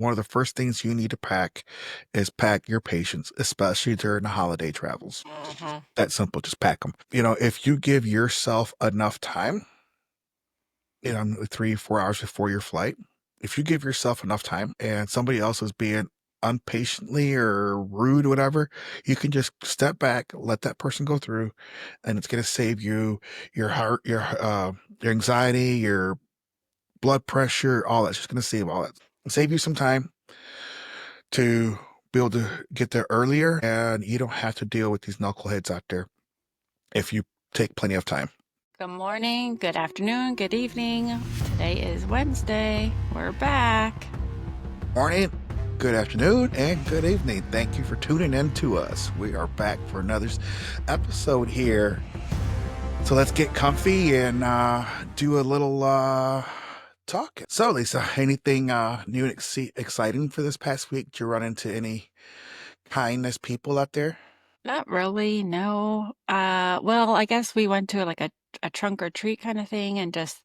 one of the first things you need to pack is pack your patience, especially during the holiday travels. Mhm. That simple, just pack them. If you give yourself enough time, 3, 4 hours before your flight, if you give yourself enough time and somebody else is being impatiently or rude, whatever, you can just step back, let that person go through, and it's going to save you your heart, your anxiety, your blood pressure, all that's just going to save all that. Save you some time to be able to get there earlier, and you don't have to deal with these knuckleheads out there if you take plenty of time. Good morning, good afternoon, good evening. Today is Wednesday. We're back. Morning, good afternoon, and good evening. Thank you for tuning in to us. We are back for another episode here. So let's get comfy and do a little talking. So, Lisa, anything new and exciting for this past week? Did you run into any kindness people out there? Not really, no. Well, I guess we went to like a trunk or treat kind of thing, and just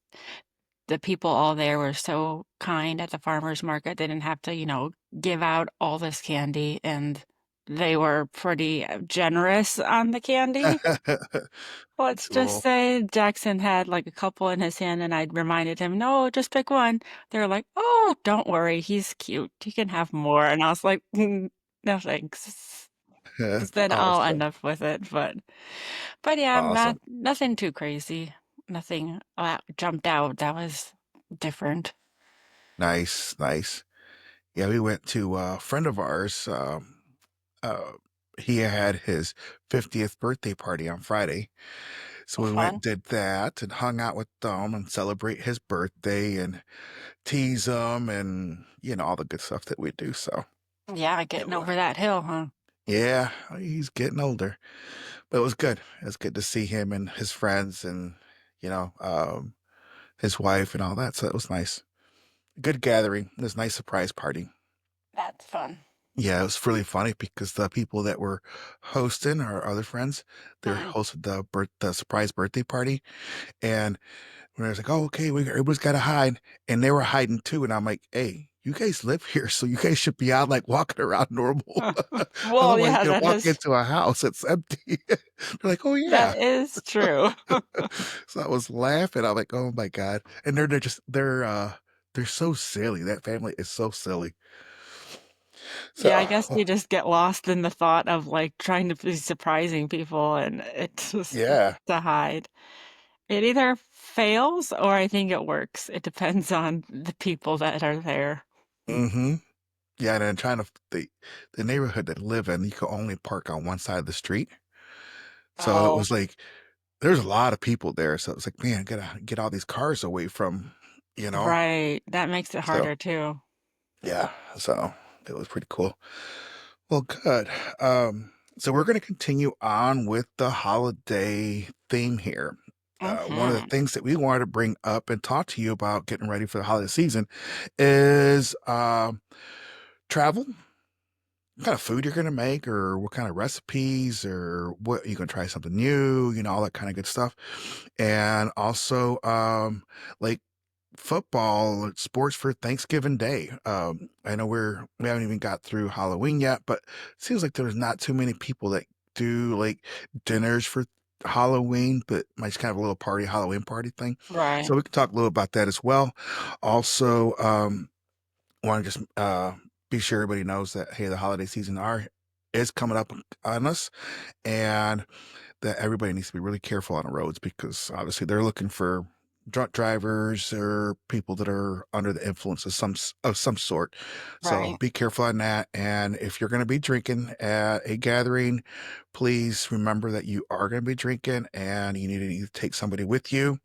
the people all there were so kind at the farmers market. They didn't have to, give out all this candy, and they were pretty generous on the candy. Let's just Cool. say Jackson had like a couple in his hand, and I reminded him, no, just pick one. They were like, oh, don't worry, he's cute. He can have more. And I was like, no thanks. Because then I'll end Awesome. up with it. But yeah, Awesome. nothing too crazy. Nothing jumped out. That was different. Nice, nice. Yeah, we went to a friend of ours. Uh, he had his 50th birthday party on Friday. So Oh, we went fun. and did that and hung out with them and celebrate his birthday and tease him and, all the good stuff that we do. So Yeah, it getting was, over that hill, huh? yeah, he's getting older, but it was good. It was good to see him and his friends and, you know, um, his wife and all that. So it was nice. Good gathering. It was a nice surprise party. That's fun. Yeah, it was really funny because the people that were hosting our other friends, they Mm. hosted the surprise birthday party, and when I was like, "Oh, okay, everybody's got to hide," and they were hiding too, and I'm like, "Hey, you guys live here, so you guys should be out like walking around normal. Well, Otherwise, yeah, you're gonna walk into a house that's empty." They're like, "Oh that yeah." is true. So I was laughing. I'm like, "Oh my god!" And they're so silly. That family is so silly. Yeah, So I guess you just get lost in the thought of like trying to be surprising people, and it's just yeah. to hide. It either fails or I think it works. It depends on the people that are there. Mm-hmm. Yeah, and then the neighborhood that I live in, you could only park on one side of the street. So it Oh, was like there's a lot of people there. So it's like, man, gotta get all these cars away from, you know. right. That makes it So harder too. yeah, so it was pretty cool. Well, good. So we're gonna continue on with the holiday theme here. One of the Hmm. things that we wanted to bring up and talk to you about getting ready for the holiday season is travel, what kind of food you're gonna make or what kind of recipes or what you gonna try something new, all that kind of good stuff. And also like football sports for Thanksgiving Day. I know we haven't even got through Halloween yet, but it seems like there's not too many people that do like dinners for Halloween, but might just kind of a little party, Halloween party thing. Right. So we can talk a little about that as well. Also, want to just be sure everybody knows that hey, the holiday season are is coming up on us, and that everybody needs to be really careful on the roads because obviously they're looking for drunk drivers or people that are under the influence of some sort. So Right. be careful on that. And if you're going to be drinking at a gathering, please remember that you are going to be drinking, and you need to either take somebody with you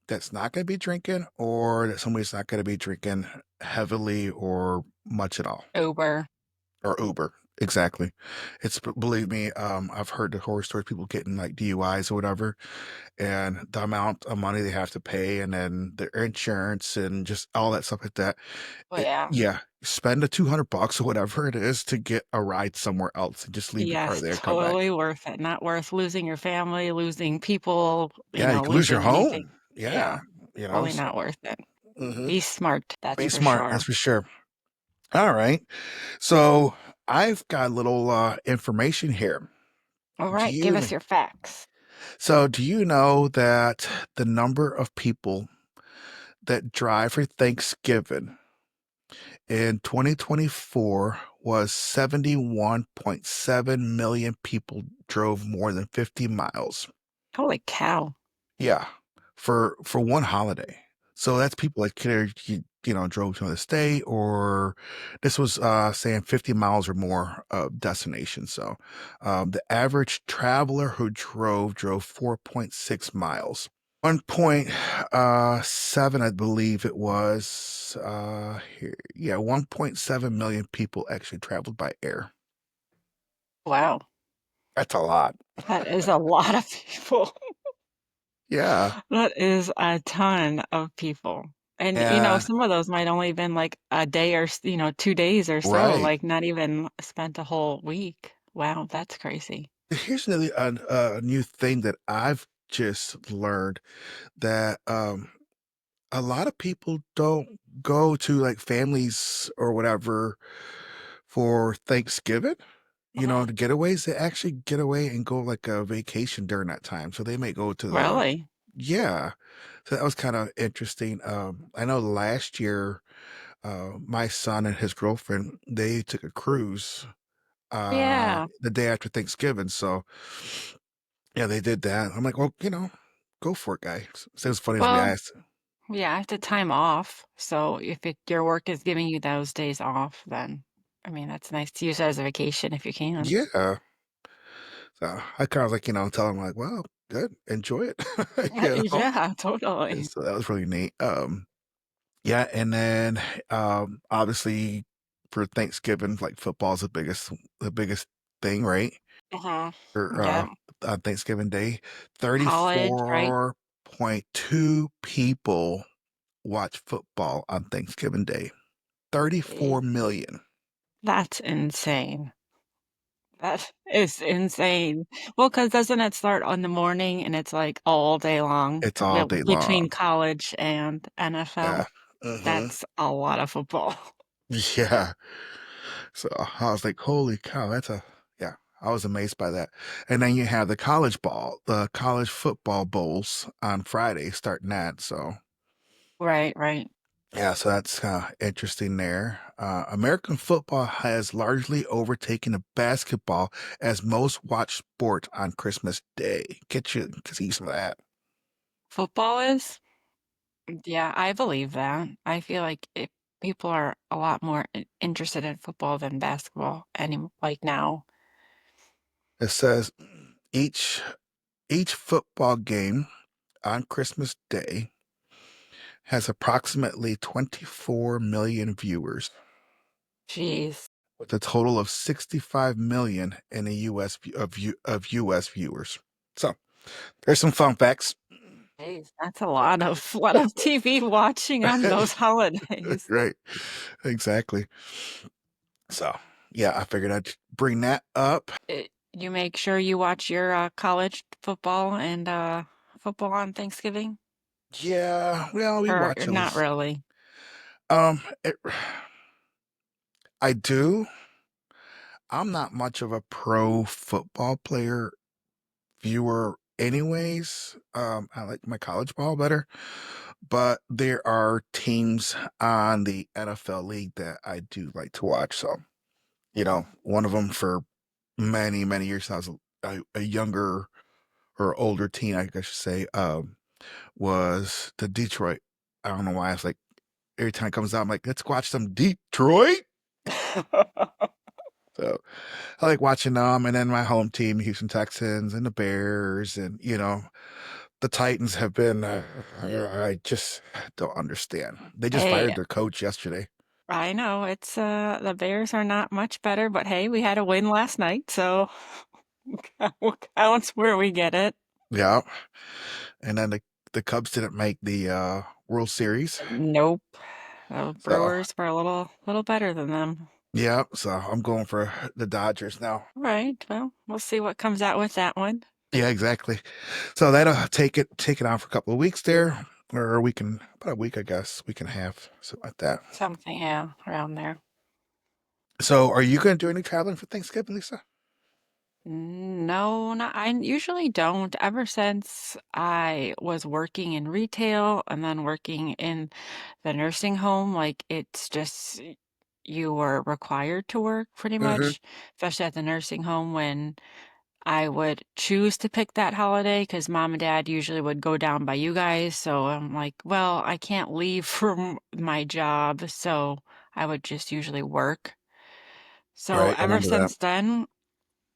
that's not going to be drinking or that somebody's not going to be drinking heavily or much at all Uber. or Uber. Exactly. Believe me, I've heard the horror stories, people getting like DUIs or whatever, and the amount of money they have to pay, and then their insurance and just all that stuff like that. Well, yeah. Yeah, spend the $200 or whatever it is to get a ride somewhere else and just leave your car Yes, there and come back. totally worth it. Not worth losing your family, losing people, Yeah, you can lose your losing anything. home. Yeah, Yeah, totally so not worth it. mhm. Be smart, that's Be for smart, that's sure. for sure. All right. So I've got a little information here. All Do right, give you us your facts. do you know that the number of people that drive for Thanksgiving in 2024 was 71.7 million people drove more than 50 miles. Holy cow. Yeah, for one holiday. So that's people that could have, drove to another state, or this was saying 50 miles or more destination. So the average traveler who drove 4.6 miles. 1.7, I believe it was. Here, yeah, 1.7 million people actually traveled by air. Wow. That's a lot. That is a lot of people. Yeah, That is a ton of people. And, yeah, some of those might only been like a day or, 2 days or so, right. like not even spent a whole week. Wow, that's crazy. Here's another new thing that I've just learned that a lot of people don't go to like families or whatever for Thanksgiving. Mhm. The getaways, they actually get away and go like a vacation during that time. So they may go to the Really? yeah. So that was kind of interesting. I know last year, my son and his girlfriend, they took a cruise Yeah. the day after Thanksgiving. So yeah, they did that. I'm like, well, go for it, guy. So it was funny as we Well, asked. yeah, I have the time off. So if your work is giving you those days off, then I mean, that's nice to use it as a vacation if you can. Yeah. So I kind of like, tell him like, well, good, enjoy it. you know. Yeah, And totally. so that was really neat. Yeah, and then obviously for Thanksgiving, like football is the biggest thing, right? Uh-huh. For Yeah. on Thanksgiving Day. College, right? 34.2 people watch football on Thanksgiving Day. 34 Jeez. million. That's insane. That is insane. Well, because 'cause doesn't it start on the morning and it's, like, all day long? It's all Well, day long. between college and Yeah. NFL? Hmm. That's a lot of football. Yeah. So I was like, holy cow, yeah, I was amazed by that. And then you have the college football bowls on Friday starting that. So Right, right. yeah, so that's interesting there. American football has largely overtaken the basketball as most watched sport on Christmas Day. Get you to see some of that. Football is? Yeah, I believe that. I feel like people are a lot more interested in football than basketball like now. It says each each football game on Christmas Day has approximately 24 million viewers, Jeez. with a total of 65 million in the US viewers. So there's some fun facts. Jeez, that's a lot of TV watching on those holidays. Right. Exactly. So yeah, I figured I'd bring that up. You make sure you watch your, college football and, football on Thanksgiving? Yeah, well, we Or watch a not really? it, I do. I'm not much of a pro football player viewer anyways. I like my college ball better, but there are teams on the NFL league that I do like to watch. So, one of them for many, many years, I was a younger or older teen, I guess you say, was the Detroit. I don't know why. It's like every time it comes out, I'm like, let's watch some Detroit. So I like watching them, and then my home team, Houston Texans, and the Bears, and the Titans have been. I just don't understand. They just Hey, fired their coach yesterday. I know it's, the Bears are not much better, but hey, we had a win last night, so what counts where we get it. Yeah, and then the Cubs didn't make the World Series, Nope. The so Brewers were a little better than them. yeah. So I'm going for the Dodgers now. Right, well, we'll see what comes out with that one. Yeah, exactly. So that'll take it on for a couple of weeks there, or about a week, I guess, week and a half, something like that. Something, yeah, around there. So, are you gonna do any traveling for Thanksgiving, Lisa? No, not, I usually don't. Ever since I was working in retail and then working in the nursing home, like it's just you were required to work pretty Mhm. much, especially at the nursing home when I would choose to pick that holiday because mom and dad usually would go down by you guys. So I'm like, well, I can't leave from my job. So I would just usually work. So Right, I ever remember that. since then,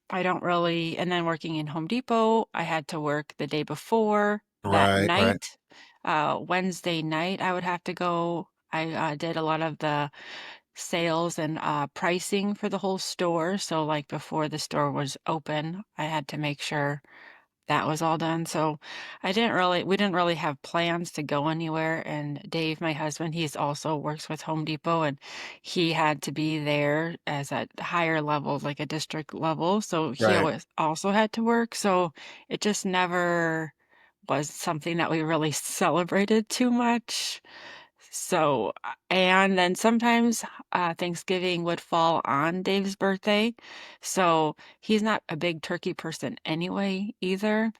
I don't really, and then working in Home Depot, I had to work the day before that Right, right, night. Wednesday night, I would have to go. I did a lot of the sales and pricing for the whole store. So, like before the store was open, I had to make sure that was all done. So we didn't really have plans to go anywhere. And Dave, my husband, he's also works with Home Depot and he had to be there as at higher levels, like a district level. So he right, always also had to work. So it just never was something that we really celebrated too much. So, and then sometimes Thanksgiving would fall on Dave's birthday. So he's not a big turkey person anyway, either.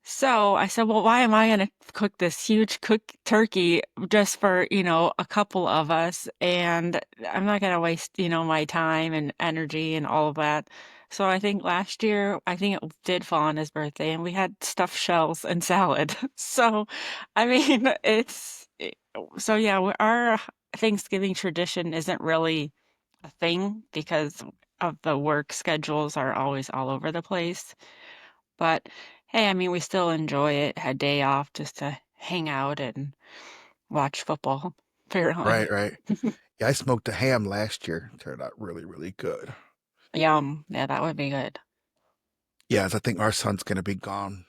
So I said, well, why am I going to cook this huge turkey just for, a couple of us? And I'm not going to waste, my time and energy and all of that. So I think last year, I think it did fall on his birthday and we had stuffed shells and salad. So, I mean, so yeah, our Thanksgiving tradition isn't really a thing because of the work schedules are always all over the place. But hey, I mean, we still enjoy it. Had day off just to hang out and watch football, right, apparently. right. Yeah, I smoked a ham last year. Turned out really, really good. Yum. Yeah, that would be good. Yes, I think our son's gonna be gone,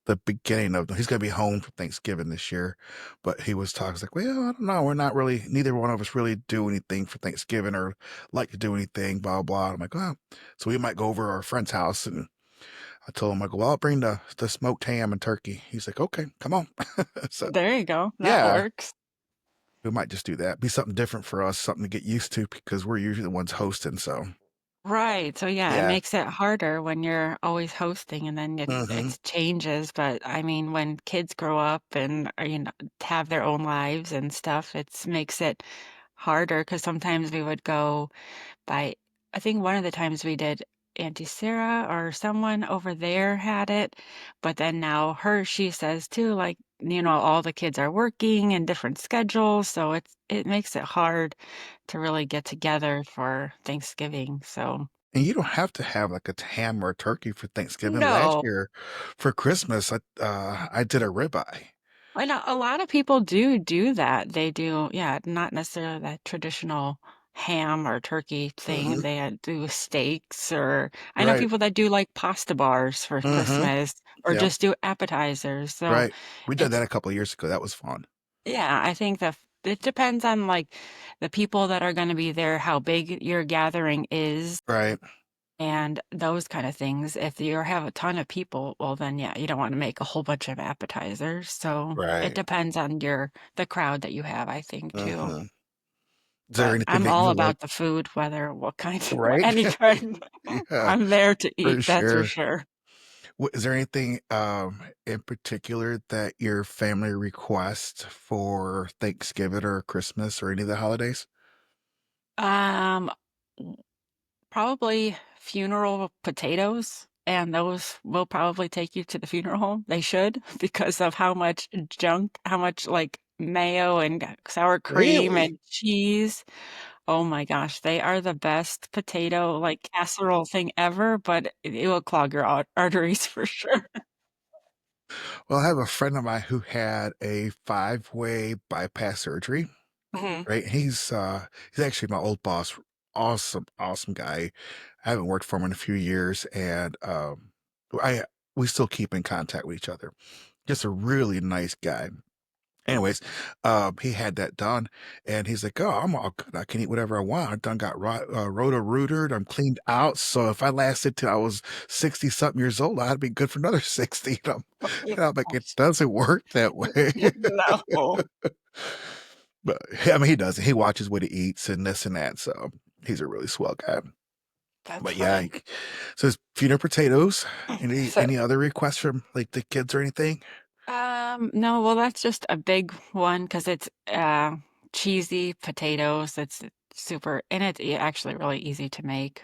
the beginning of he's gonna be home for Thanksgiving this year, but he was talking, he's like, "Well, I don't know, we're not really neither one of us really do anything for Thanksgiving or like to do anything, blah, blah." I'm like, "Well," so we might go over to our friend's house, and I told him, I go, "Well, I'll bring the smoked ham and turkey." He's like, "Okay, come on." So, There you go. That yeah, works. we might just do that. Be something different for us, something to get used to because we're usually the ones hosting, so Right. So yeah, it yeah. makes it harder when you're always hosting and then Mhm. it's changes. But I mean, when kids grow up and have their own lives and stuff, it makes it harder because sometimes we would go by I think one of the times we did Auntie Sarah or someone over there had it, but then now she says too, like, all the kids are working and different schedules, so it makes it hard to really get together for Thanksgiving. So And you don't have to have, like, a ham or a turkey for Thanksgiving. Last no. year, for Christmas, I did a ribeye. I know a lot of people do that. They do, yeah, not necessarily that traditional ham or turkey thing. Mhm. They do steaks, or I know Right. people that do like pasta bars for Mhm. Christmas or Yep. just do appetizers. So Right. We did that it's a couple of years ago, that was fun. yeah, I think that it depends on like the people that are going to be there, how big your gathering is, Right. and those kind of things. If you have a ton of people, well, then yeah, you don't want to make a whole bunch of appetizers. So it Right. depends on the crowd that you have, I think, too. Mhm. Is there But anything I'm that all you like? about the food, whether what kind, Right? any kind. Yeah, I'm there to for eat, that's for sure. sure. Is there anything, in particular that your family requests for Thanksgiving or Christmas or any of the holidays? Um, Probably funeral potatoes, and those will probably take you to the funeral home. They should because of how much junk, how much like mayo and sour cream Really? and cheese. Oh my gosh, they are the best potato like casserole thing ever, but it will clog your arteries for sure. Well, I have a friend of mine who had a five-way bypass surgery, Mhm. right? He's actually my old boss. Awesome, awesome guy. I haven't worked for him in a few years, and, I we still keep in contact with each other. Just a really nice guy. Anyways, he had that done, and he's like, "Oh, I'm all good. I can eat whatever I want. I done got roto-rootered. I'm cleaned out. So if I lasted till I was 60 something years old, I'd be good for another 60." And I'm like, "It doesn't work that way." No. But I mean, he doesn't. He watches what he eats and this and that. So he's a really swell guy. That's But yeah, funny. so it's peanut potatoes. Any So, any other requests from like the kids or anything? no, well, that's just a big one because it's cheesy potatoes. It's super, and it's actually really easy to make.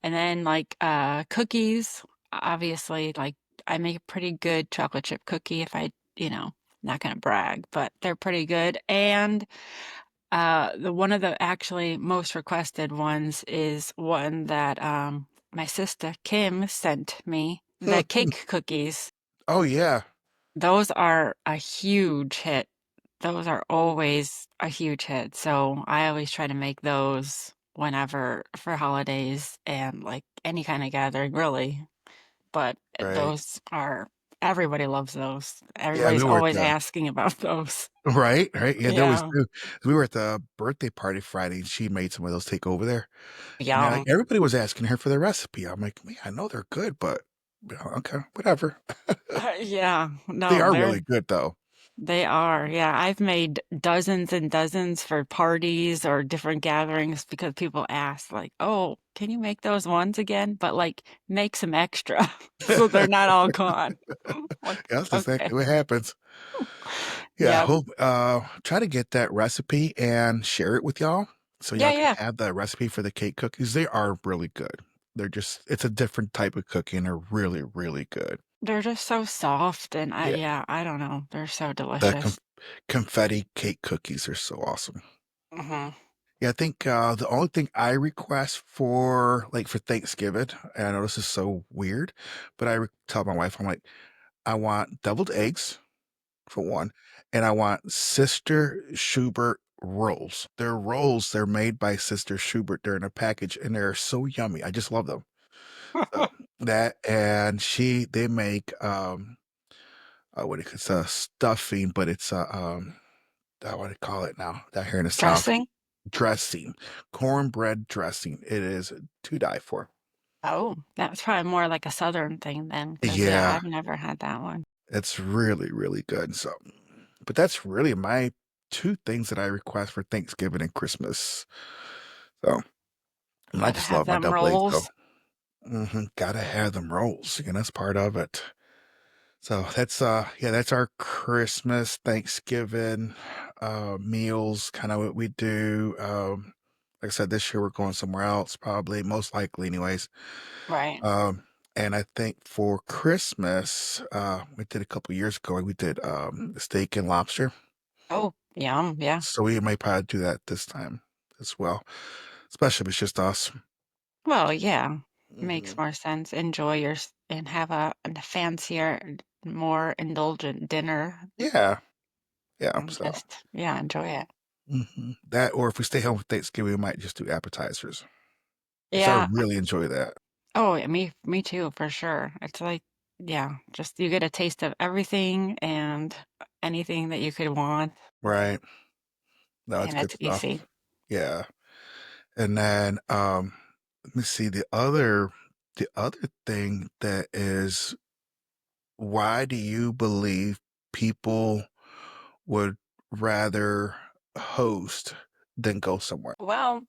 And then like cookies, obviously, like I make a pretty good chocolate chip cookie if I, not gonna brag, but they're pretty good. And the one of the actually most requested ones is one that my sister Kim sent me, the cake cookies. Oh yeah, Those are a huge hit. Those are always a huge hit. So I always try to make those whenever for holidays and like any kind of gathering, really. But right. those are, everybody loves those. Yeah, we Everybody's were at always the asking about those. right, right. Yeah, they always Yeah. do. We were at the birthday party Friday, and she made some of those take over there. And they're like, Yum. everybody was asking her for the recipe. I'm like, man, I know they're good, but okay, whatever. Yeah. They No, are really good though. they are. Yeah. I've made dozens and dozens for parties or different gatherings because people ask, like, oh, can you make those ones again? But like, make some extra so they're not all gone. Like, That's okay. exactly what happens. Yeah, I Yeah. hope try to get that recipe and share it with y'all so Yeah. y'all can Yeah. have the recipe for the cake cookies. They are really good. They're just it's a different type of cookie and they're really, really good. They're just so soft and Yeah. yeah, I don't know. They're so The delicious. confetti cake cookies are so awesome. Hmm. Yeah, I think the only thing I request for like for Thanksgiving, and I know this is so weird, but tell my wife, I'm like, I want deviled eggs for one, and I want Sister Schubert rolls. They're rolls. They're made by Sister Schubert. They're in a package, and they're so yummy. I just love them. So that and they make what it's a stuffing, but it's a what do you call it now? Down here in the South, Dressing? dressing, cornbread dressing. It is to die for. Oh, that's probably more like a southern thing then, because yeah, Yeah, I've never had that one. it's really, really good. So, but that's really my two things that I request for Thanksgiving and Christmas. So, and I Gotta just have love my them double A's. So, rolls. gotta have them rolls. Again, that's part of it. So that's yeah, that's our Christmas, Thanksgiving meals, kind of what we do. Like I said, this year we're going somewhere else, probably, most likely anyways. Right. Um, and I think for Christmas, we did a couple years ago, we did steak and lobster. Oh, yum, yeah. So we may probably do that this time as well, especially if it's just us. Well, yeah, makes Hmm. more sense. Enjoy and have a fancier, more indulgent dinner Yeah, yeah. and So just, yeah, enjoy it. that, or if we stay home for Thanksgiving, we might just do appetizers. So I Yeah. really enjoy that. Oh, yeah, me too, for sure. It's like, yeah, just you get a taste of everything and anything that you could want, Right. No, it's and good it's stuff. easy. Yeah. And then let me see the other thing that is why do you believe people would rather host than go somewhere? Well,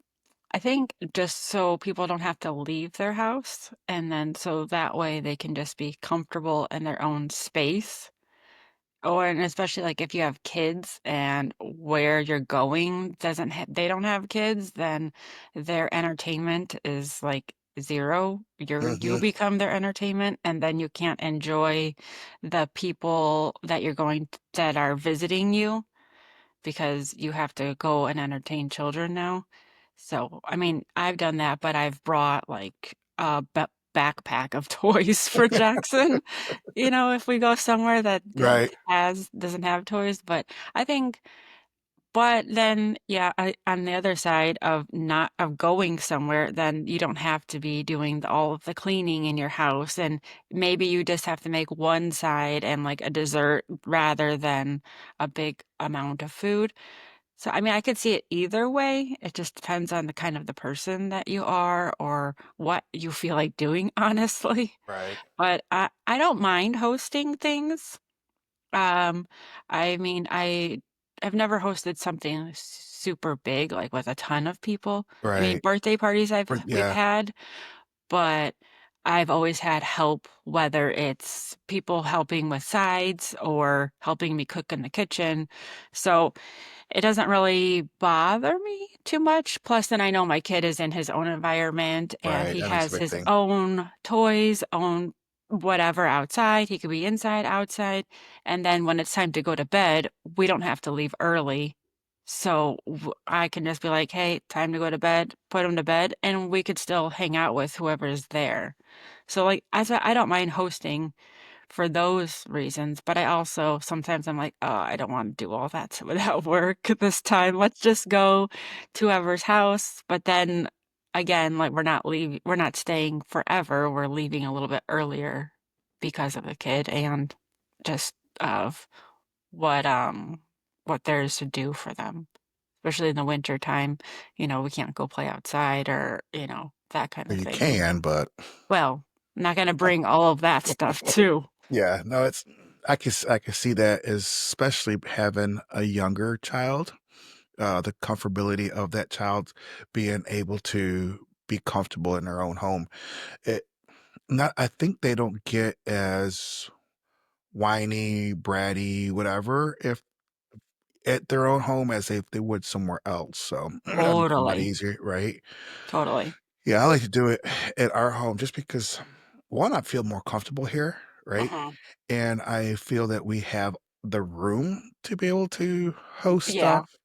I think just so people don't have to leave their house, and then so that way they can just be comfortable in their own space. Or and especially, like, if you have kids and where you're going doesn't ha they don't have kids, then their entertainment is, like, 0. You Hmm. become their entertainment, and then you can't enjoy the people that you're going t that are visiting you because you have to go and entertain children now. So, I mean, I've done that, but I've brought, like, a backpack of toys for Jackson, if we go somewhere that Right. doesn't have toys, but I think but then, yeah, on the other side of not of going somewhere, then you don't have to be doing all of the cleaning in your house, and maybe you just have to make one side and, like, a dessert rather than a big amount of food. So, I mean, I could see it either way. It just depends on the kind of the person that you are or what you feel like doing, honestly. Right. But I don't mind hosting things. Um, I mean, I I've never hosted something super big, like, with a ton of people. I mean, Right. birthday parties But we've yeah, had, but I've always had help, whether it's people helping with sides or helping me cook in the kitchen. So it doesn't really bother me too much. Plus, then I know my kid is in his own environment and right. he That makes a has big his thing. own toys, own whatever outside. He could be inside, outside. And then when it's time to go to bed, we don't have to leave early. So I can just be like, hey, time to go to bed, put him to bed, and we could still hang out with whoever's there. So, like, I don't mind hosting for those reasons, but I also sometimes I'm like, "Oh, I don't wanna do all that without work this time. Let's just go to whoever's house." But then again, like, we're not staying forever, we're leaving a little bit earlier because of the kid and just of what, um what there is to do for them, especially in the winter time. We can't go play outside or, that kind Well, of you thing. can, but Well, I'm not gonna bring all of that stuff too. yeah, no, it's I can see that, especially having a younger child, the comfortability of that child being able to be comfortable in their own home. It not I think they don't get as whiny, bratty, whatever, if at their own home as if they would somewhere else. So that makes it a lot Totally, easier, right? totally. Yeah, I like to do it at our home just because one, I feel more comfortable here, right? Mhm. And I feel that we have the room to be able to host Yeah. stuff.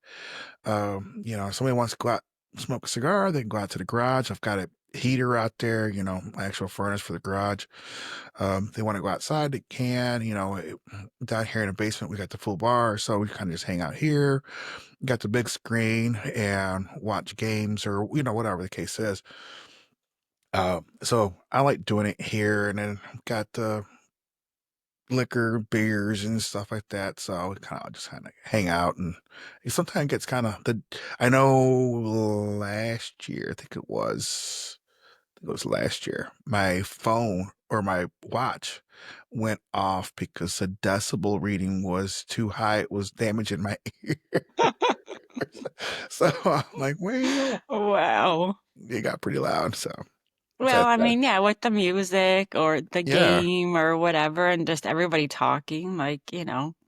If somebody wants to go out, smoke a cigar, they can go out to the garage. I've got a heater out there, my actual furnace for the garage. They want to go outside, they can. Down here in the basement, we got the full bar, so we kind of just hang out here. Got the big screen and watch games or whatever the case is. So I like doing it here, and then got the liquor, beers, and stuff like that. So we kind of hang out, and it sometimes gets kind of the. I know last year, I think it was last year, my phone or my watch went off because the decibel reading was too high. It was damaging my ear. So I'm like, well, Wow. it got pretty loud. So Well, that's I that. mean, yeah, with the music or the Yeah, game or whatever, and just everybody talking,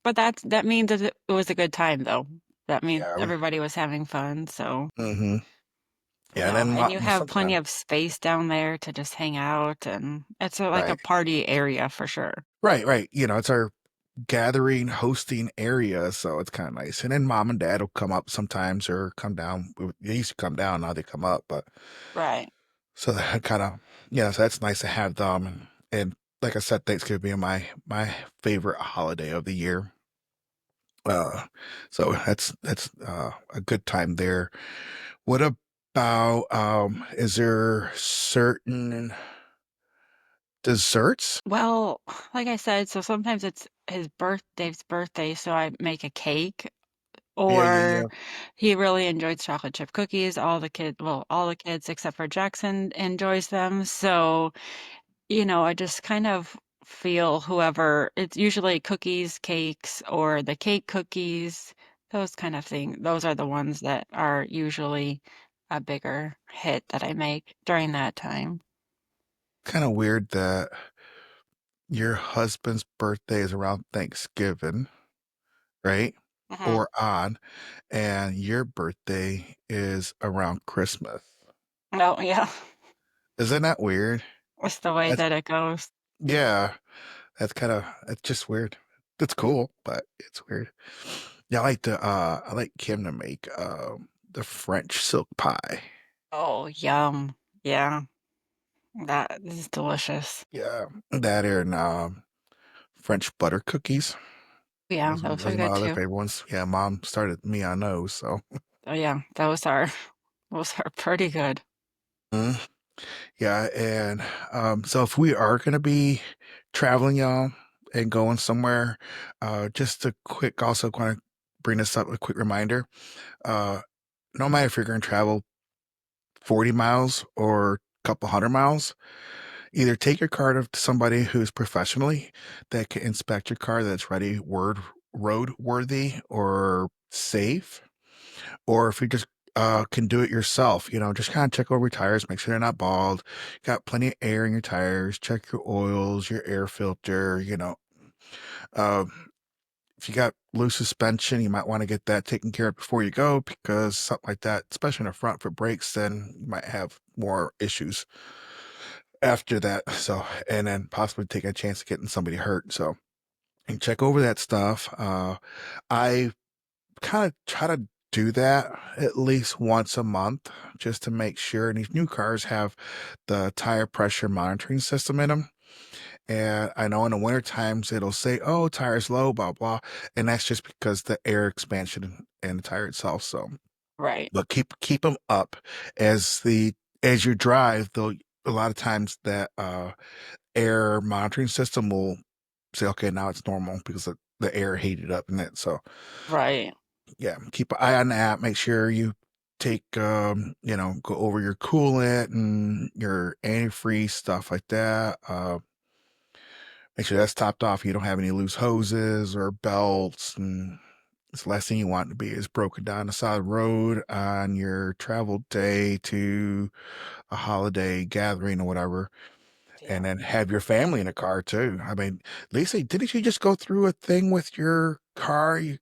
but that means that it was a good time, though. That means yeah, everybody was having fun, so, hmm yeah. And then and you have plenty sometimes. of space down there to just hang out, and it's like a Right. party area for sure. Right, right. It's our gathering, hosting area, so it's kind of nice. And then mom and dad will come up sometimes or come down. They used to come down, now they come up, but Right. so that kind of so that's nice to have them. And like I said, Thanksgiving being my favorite holiday of the year. Uh, so that's a good time there. What about is there certain desserts? Well, like I said, so sometimes it's his birthday, so I make a cake, Yeah, yeah, or yeah. he really enjoys chocolate chip cookies. All the kids except for Jackson enjoys them. So, I just kind of feel whoever, it's usually cookies, cakes, or the cake cookies, those kind of things. Those are the ones that are usually a bigger hit that I make during that time. Kind of weird that your husband's birthday is around Thanksgiving, right? Hmm. Or on, and your birthday is around Christmas. Oh, yeah. Isn't that weird? It's the way That's that it goes. yeah, it's just weird. It's cool, but it's weird. Yeah, I like Kim to make the French silk pie. Oh, yum. Yeah, that is delicious. Yeah, that and French butter cookies. Yeah, those Those are are my good other too. favorite ones. Yeah, mom started me on those, so. Oh, yeah, those are those are pretty good. Mm. Yeah, and so if we are gonna be traveling, y'all, and going somewhere, just a quick also want to bring this up, a quick reminder. Uh, no matter if you're gonna travel 40 miles or a couple hundred miles, either take your car to somebody who's professionally that can inspect your car, that's ready, roadworthy or safe, or if you just can do it yourself, just kind of check over your tires, make sure they're not bald, got plenty of air in your tires, check your oils, your air filter, uh, if you got loose suspension, you might want to get that taken care of before you go because something like that, especially in the front for brakes, then you might have more issues after that. So, and then possibly take a chance of getting somebody hurt. So, and check over that stuff. I kind of try to do that at least once a month just to make sure. And these new cars have the tire pressure monitoring system in them. And I know in the winter times it'll say, "Oh, tire's low, blah blah," and that's just because the air expansion in the tire itself. So, Right. but keep them up as you drive. Though a lot of times that air monitoring system will say, "Okay, now it's normal," because the air heated up in it. So Right. yeah, keep an eye on that. Make sure you take go over your coolant and your antifreeze stuff like that. Make sure that's topped off. You don't have any loose hoses or belts, and it's the last thing you want to be is broken down the side of the road on your travel day to a holiday gathering or whatever, and Yeah. then have your family in a car too. I mean, Lisa, didn't you just go through a thing with your car? You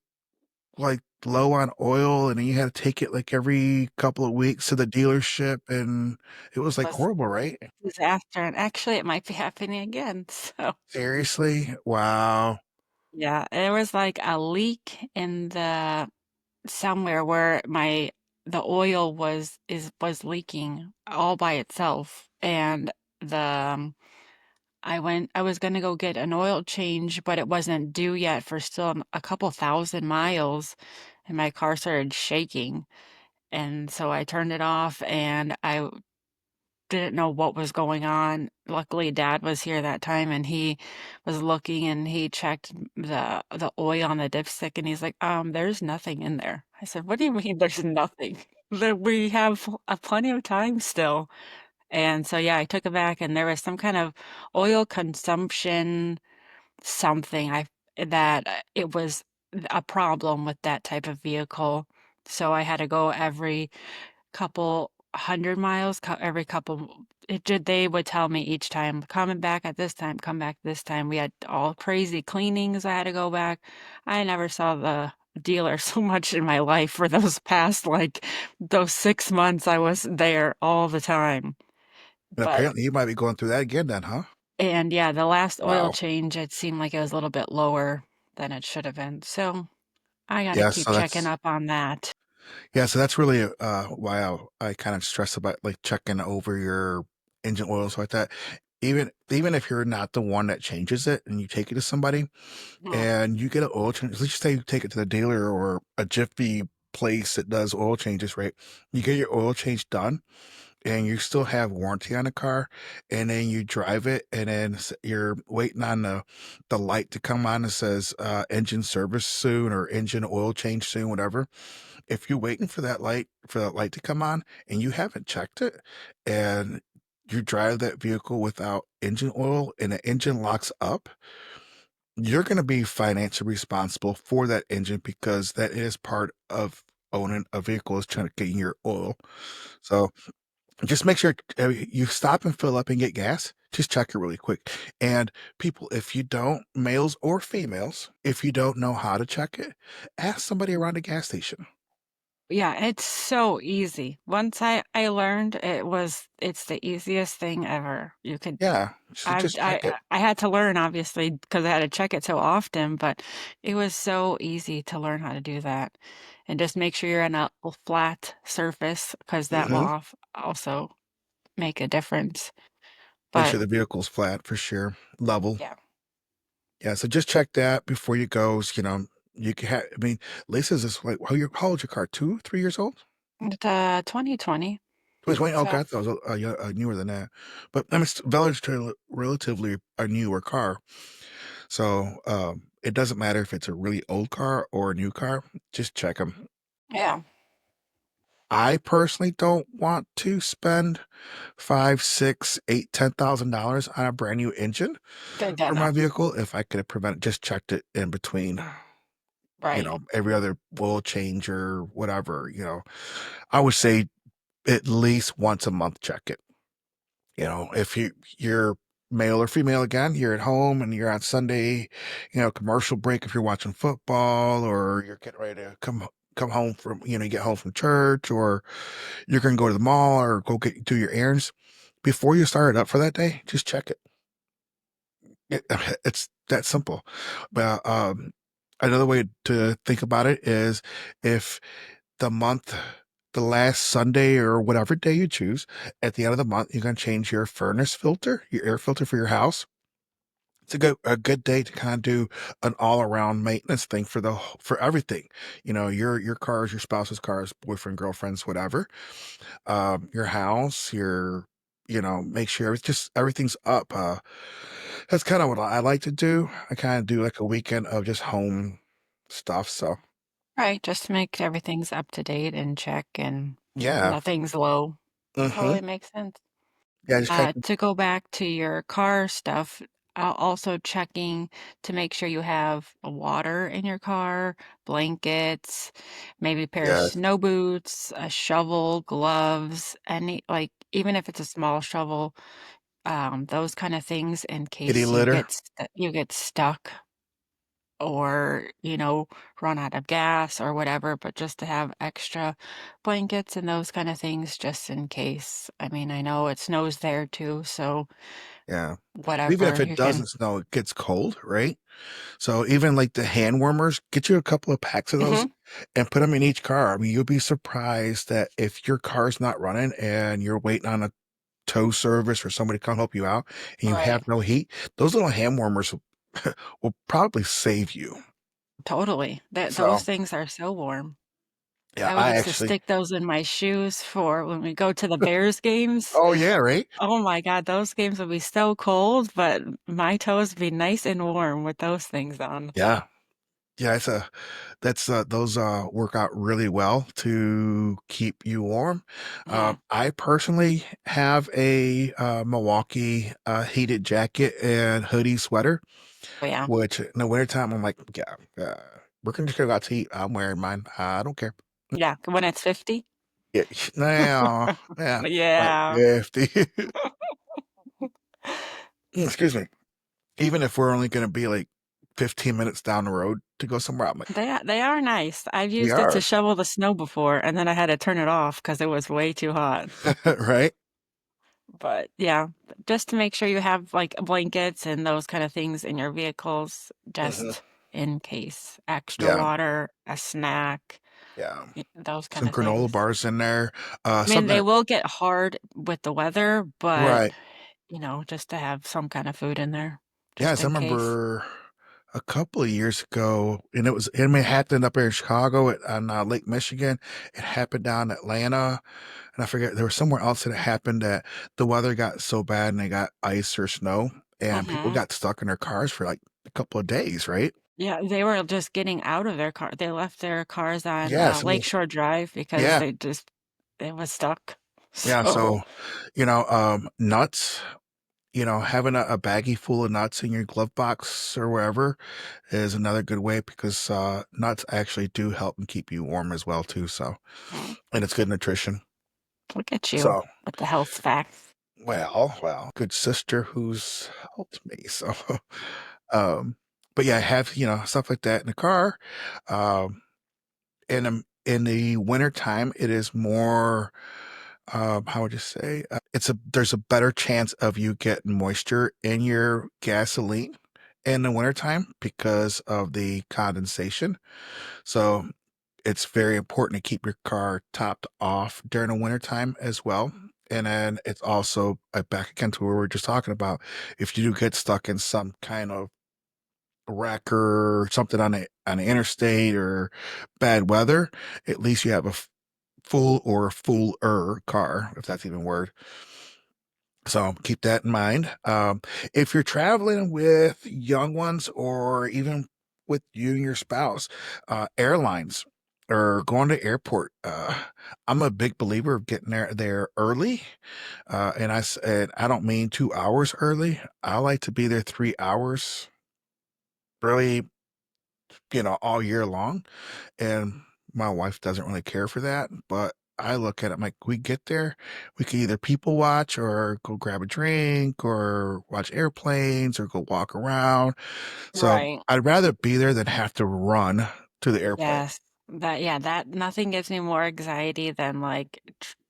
like low on oil, and then you had to take it like every couple of weeks to the dealership, and it was like Was horrible, right? disaster, and actually it might be happening again. So, Seriously? Wow. yeah, there was like a leak in the somewhere where the oil was leaking all by itself, and the I was gonna go get an oil change, but it wasn't due yet for still a couple thousand miles, and my car started shaking, and so I turned it off, and I didn't know what was going on. Luckily, dad was here that time and he was looking and he checked the oil on the dipstick and he's like, there's nothing in there. I said, "What do you mean there's nothing? That we have a plenty of time still." And so yeah, I took it back and there was some kind of oil consumption something that it was a problem with that type of vehicle. So I had to go every couple 100 miles, every couple they would tell me each time, "Coming back at this time, come back this time." We had all crazy cleanings I had to go back. I never saw the dealer so much in my life for those past, like, those 6 months I was there all the time. And But apparently you might be going through that again then, huh? and yeah, the last oil Wow. change, it seemed like it was a little bit lower than it should have been, so I gotta Yeah, keep so checking that's up on that. yeah, so that's really why I kind of stress about like checking over your engine oils like that. Even if you're not the one that changes it and you take it to somebody Mhm. and you get an oil change, let's just say you take it to the dealer or a Jiffy place that does oil changes, right? You get your oil change done and you still have warranty on the car, and then you drive it, and then you're waiting on the light to come on that says engine service soon or engine oil change soon, whatever. If you're waiting for that light to come on and you haven't checked it, and you drive that vehicle without engine oil and the engine locks up, you're going to be financially responsible for that engine because that is part of owning a vehicle is trying to get your oil. So just make sure you stop and fill up and get gas. Just check it really quick. And people, if you don't, males or females, if you don't know how to check it, ask somebody around the gas station. Yeah, it's so easy. Once I learned it's the easiest thing ever. You could Yeah, so I've just check it. I had to learn obviously because I had to check it so often, but it was so easy to learn how to do that. And just make sure you're on a flat surface because that will Hmm. also make a difference. Make But sure the vehicle's flat for sure, level. yeah, Yeah, so just check that before you go. You can have. I mean, Lisa's is like, how old's your car? 2, 3 years old? it's 2020. 2020. Oh, So God, I thought it was newer than that. But I mean, it's relatively a newer car. So it doesn't matter if it's a really old car or a new car. Just check them. yeah, I personally don't want to spend 5, 6, 8, $10,000 on a brand new engine they done for my know. vehicle if I could have prevented just checked it in between. Right. every other oil change or whatever, I would say at least once a month check it. If you're male or female again, you're at home and you're on Sunday, commercial break if you're watching football or you're getting ready to come home from, you get home from church or you're going to go to the mall or go do your errands. Before you start it up for that day, just check it. It's that simple. But another way to think about it is if the month, the last Sunday or whatever day you choose, at the end of the month, you're going to change your furnace filter, your air filter for your house. It's a good day to kind of do an all around maintenance thing for everything. Your cars, your spouse's cars, boyfriend, girlfriends, whatever. Your house, make sure everything's up. That's kind of what I like to do. I kind of do like a weekend of just home stuff. So Right. Just to make everything's up to date and check and yeah. nothing's low. Hmm. Totally makes sense. Yeah, just kind of To go back to your car stuff, also checking to make sure you have water in your car, blankets, maybe a pair of yeah, snow boots, a shovel, gloves, like even if it's a small shovel, those kind of things in kitty case litter. you get stuck or, run out of gas or whatever, but just to have extra blankets and those kind of things just in case. I mean, I know it snows there too, so Yeah. Even if whatever it you can. doesn't snow, it gets cold, right? So even like the hand warmers, get you a couple of packs of those Mhm. and put them in each car. I mean, you'll be surprised that if your car's not running and you're waiting on a tow service or somebody to come help you out and you have Right. no heat, those little hand warmers will probably save you. Totally. Those So things are so warm. yeah, I would I used to actually, stick those in my shoes for when we go to the Bears games. oh yeah, right? Oh my god, those games would be so cold, but my toes would be nice and warm with those things on. Yeah. Yeah, those work out really well to keep you warm. Yeah. I personally have a Milwaukee heated jacket and hoodie sweater, Oh, yeah. which in the wintertime I'm like, yeah, just gonna go out to eat. I'm wearing mine. I don't care. Yeah, when it's 50? Yeah, now, yeah, like Yeah. 50. Excuse me. Even if we're only gonna be like 15 minutes down the road to go somewhere, I'm like, They are nice. I've we used it to are, shovel the snow before, and then I had to turn it off because it was way too hot. right? But, yeah, just to make sure you have, like, blankets and those kind of things in your vehicles Hmm. just in case. Extra Yeah, water, a snack, yeah. those kind Some of granola things. bars in there. I mean, Something they that will get hard with the weather, but, right. just to have some kind of food in there just Yes, I in case. remember a couple of years ago, and it may happen up here in Chicago on Lake Michigan. It happened down in Atlanta, and I forget there was somewhere else that it happened that the weather got so bad and they got ice or snow, and people Mhm. got stuck in their cars for like a couple of days, right? Yeah, they were just getting out of their car. They left their cars on, Yeah, some of those, Lakeshore Drive because yeah, it was stuck. yeah. So, So, nuts. Having a baggie full of nuts in your glove box or wherever is another good way because nuts actually do help and keep you warm as well too. So, mm, and it's good nutrition. look at you So, with the health facts. well, good sister who's helped me. So, um, but yeah, I have stuff like that in the car. Um, in the winter time, it is more. How would you say? There's a better chance of you getting moisture in your gasoline in the wintertime because of the condensation. So it's very important to keep your car topped off during the wintertime as well. And then it's also back again to what we were just talking about. If you do get stuck in some kind of wreck or something on the interstate or bad weather, at least you have a full or fuller car, if that's even a word. So keep that in mind. If you're traveling with young ones or even with you and your spouse, airlines or going to airport, I'm a big believer of getting there early. And I don't mean 2 hours early. I like to be there 3 hours, really all year long. And my wife doesn't really care for that, but I look at it, I'm like, we get there, we can either people watch or go grab a drink or watch airplanes or go walk around. So Right. I'd rather be there than have to run to the airplane. Yes. That nothing gives me more anxiety than, like,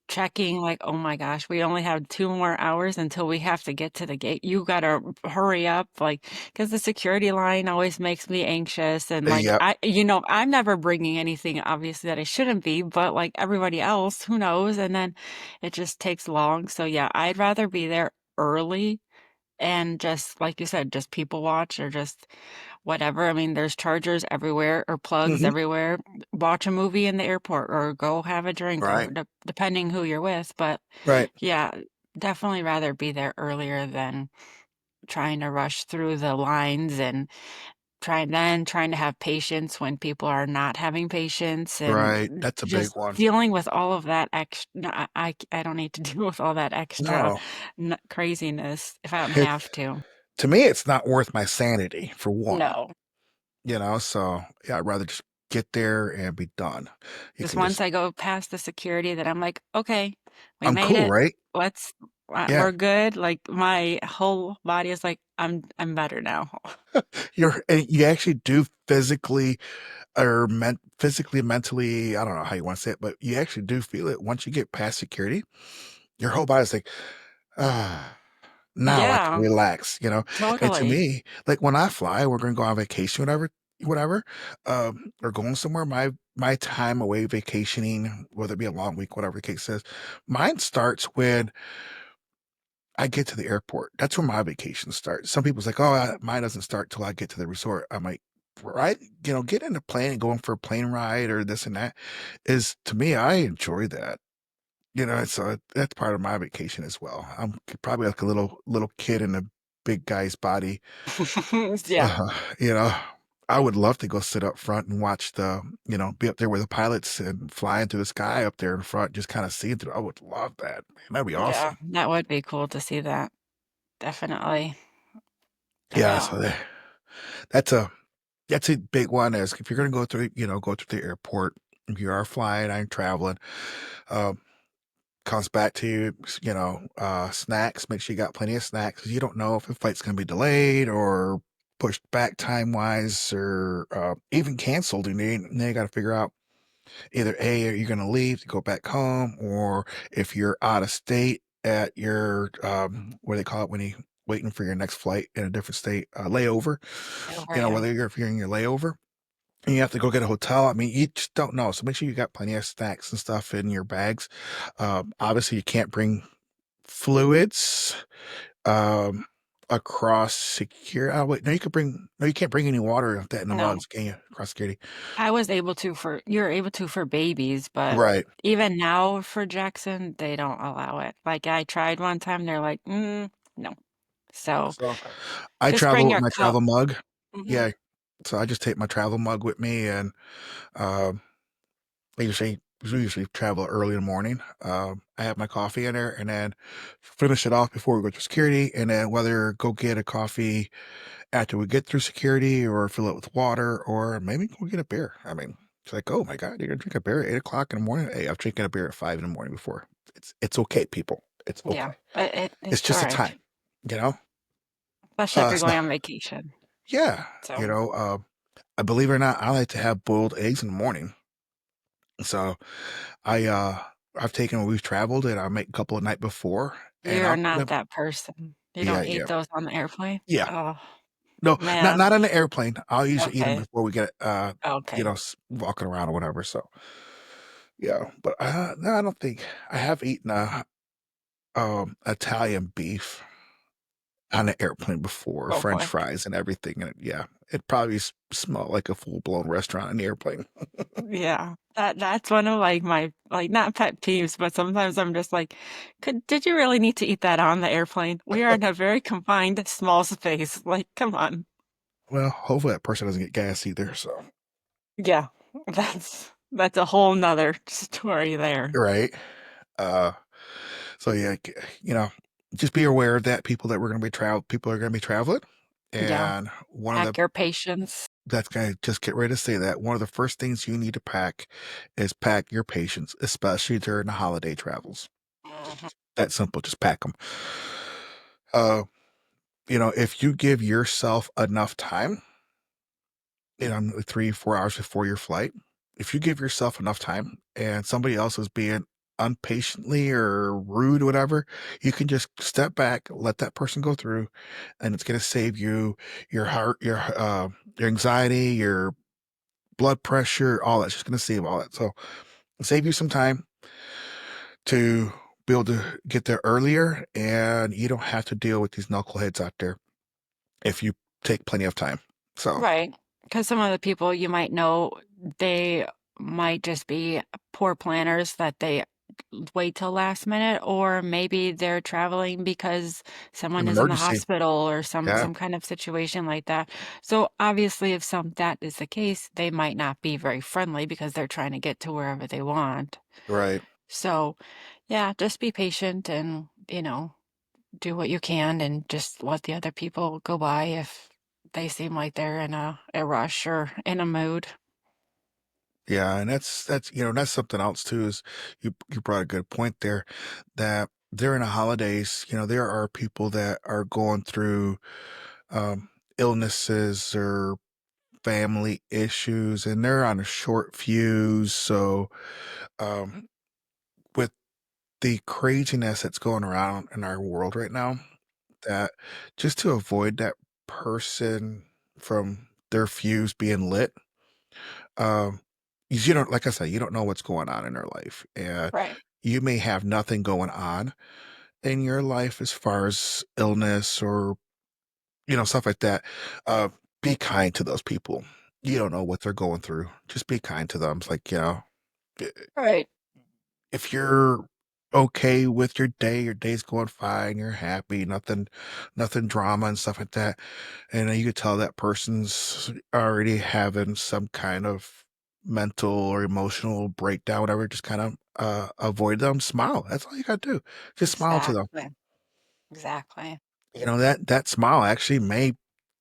checking, like, "Oh my gosh, we only have 2 more hours until we have to get to the gate. You gotta hurry up," like, because the security line always makes me anxious and, like, Yep. I'm never bringing anything obviously that I shouldn't be, but, like, everybody else, who knows? And then it just takes long, so, yeah, I'd rather be there early and just, like you said, just people watch or just whatever. I mean, there's chargers everywhere or plugs Hmm. everywhere. Watch a movie in the airport or go have a drink or Right. depending who you're with. But Right. yeah, definitely rather be there earlier than trying to rush through the lines and trying to have patience when people are not having patience and Right. That's a big just one. dealing with all of that extra. No, I don't need to deal with all that extra No. craziness if I don't It, have to. to me, it's not worth my sanity for one. No. So yeah, I'd rather just get there and be done. You Just can once just I go past the security that I'm like, "Okay, we I'm made cool, it. right? Let's Yeah. we're good." Like, my whole body is like, I'm better now." And you actually do physically or physically, mentally, I don't know how you want to say it, but you actually do feel it once you get past security. Your whole body's like, ah, now I can Yeah, relax. And to totally. me, like when I fly, we're gonna go on vacation, whatever, or going somewhere, my time away vacationing, whether it be a long week, whatever the case is, mine starts when I get to the airport. That's where my vacation starts. Some people's like, "Oh, mine doesn't start till I get to the resort." I'm like, "Right, getting in a plane and going for a plane ride or this and that is to me, I enjoy that." So that's part of my vacation as well. I'm probably like a little kid in a big guy's body. Yeah, You know, I would love to go sit up front and watch be up there with the pilots and flying through the sky up there in front, just kind of seeing through. I would love that. Man, that'd be yeah, awesome. that would be cool to see that, definitely. Yeah, Yeah, that's a that's a big one is if you're gonna go through the airport, if you are flying and traveling, um, comes back to, snacks, make sure you got plenty of snacks 'cause you don't know if the flight's gonna be delayed or pushed back time-wise or, even canceled, and then you gotta figure out either, A, are you gonna leave to go back home, or if you're out of state at your, what do they call it when you waiting for your next flight in a different state, layover, over, yeah. whether if you're in your layover and you have to go get a hotel. I mean, you just don't know. So make sure you got plenty of snacks and stuff in your bags. Obviously, you can't bring fluids um, across secure. Oh wait, no, you could bring. No, you can't bring any water like that in the No, mugs, can you? Across security, I was able to for you're able to for babies, but right? even now for Jackson, they don't allow it. Like, I tried one time, they're like, no." So, So I just bring travel with your my cup. travel mug. Mhm. Yeah, so I just take my travel mug with me, and um, we usually travel early in the morning. I have my coffee in there, and then finish it off before we go to security, and then whether go get a coffee after we get through security or fill it with water or maybe go get a beer. I mean, it's like, oh my God, you're gonna drink a beer at 8 o'clock in the morning? Hey, I'm drinking a beer at 5 in the morning before. It's okay, people. It's Yeah, okay. It's it's just a alright, time, you know? especially if you're So going on vacation. yeah, So, I believe it or not, I like to have boiled eggs in the morning. So I I've taken when we've traveled and I make a couple of night before and you're I'll not never that person. You yeah, don't eat yeah. those on the airplane? Yeah. Oh, No, not man. not on the airplane. I'll usually eat them Okay, before we get okay. walking around or whatever. So yeah, but, no, I don't think I have eaten, Italian beef on an airplane before, Oh, French boy. fries and everything, and yeah, it probably smelled like a full-blown restaurant on the airplane. Yeah, that's one of, like, my like, not pet peeves, but sometimes I'm just like, Did you really need to eat that on the airplane? We are in a very confined, small space, like, come on." Well, hopefully that person doesn't get gas either, so Yeah, that's a whole 'nother story there. right? Uh, so yeah, you know, just be aware of that, people are gonna be traveling, Yeah, and one of the pack your patience. That's guy just get ready to say that. One of the first things you need to pack is pack your patience, especially during the holiday travels. Mhm. That simple, just pack them. If you give yourself enough time, 3, 4 hours before your flight, if you give yourself enough time and somebody else is being impatiently or rude or whatever, you can just step back, let that person go through, and it's gonna save you your heart, your anxiety, your blood pressure, all that's just gonna save all that. So save you some time to be able to get there earlier, and you don't have to deal with these knuckleheads out there if you take plenty of time. So, Right, because some of the people you might know, they might just be poor planners that they wait till last minute, or maybe they're traveling because an someone is in the emergency. hospital or some Yeah, some kind of situation like that. So, obviously, if some that is the case, they might not be very friendly because they're trying to get to wherever they want. right. So, yeah, just be patient and, do what you can and just let the other people go by if they seem like they're in a rush or in a mood. Yeah, and that's something else too is you brought a good point there that during the holidays, there are people that are going through illnesses or family issues and they're on a short fuse. So um with the craziness that's going around in our world right now, that just to avoid that person from their fuse being lit, um, you don't, like I said, you don't know what's going on in their life, and Right. you may have nothing going on in your life as far as illness or stuff like that. Uh, be kind to those people. You don't know what they're going through. Just be kind to them. It's like Right. if you're okay with your day's going fine, you're happy, nothing drama and stuff like that, and you could tell that person's already having some kind of mental or emotional breakdown, whatever, just kind of avoid them, smile. That's all you gotta do. Just smile to them. Exactly. Exactly. That smile actually may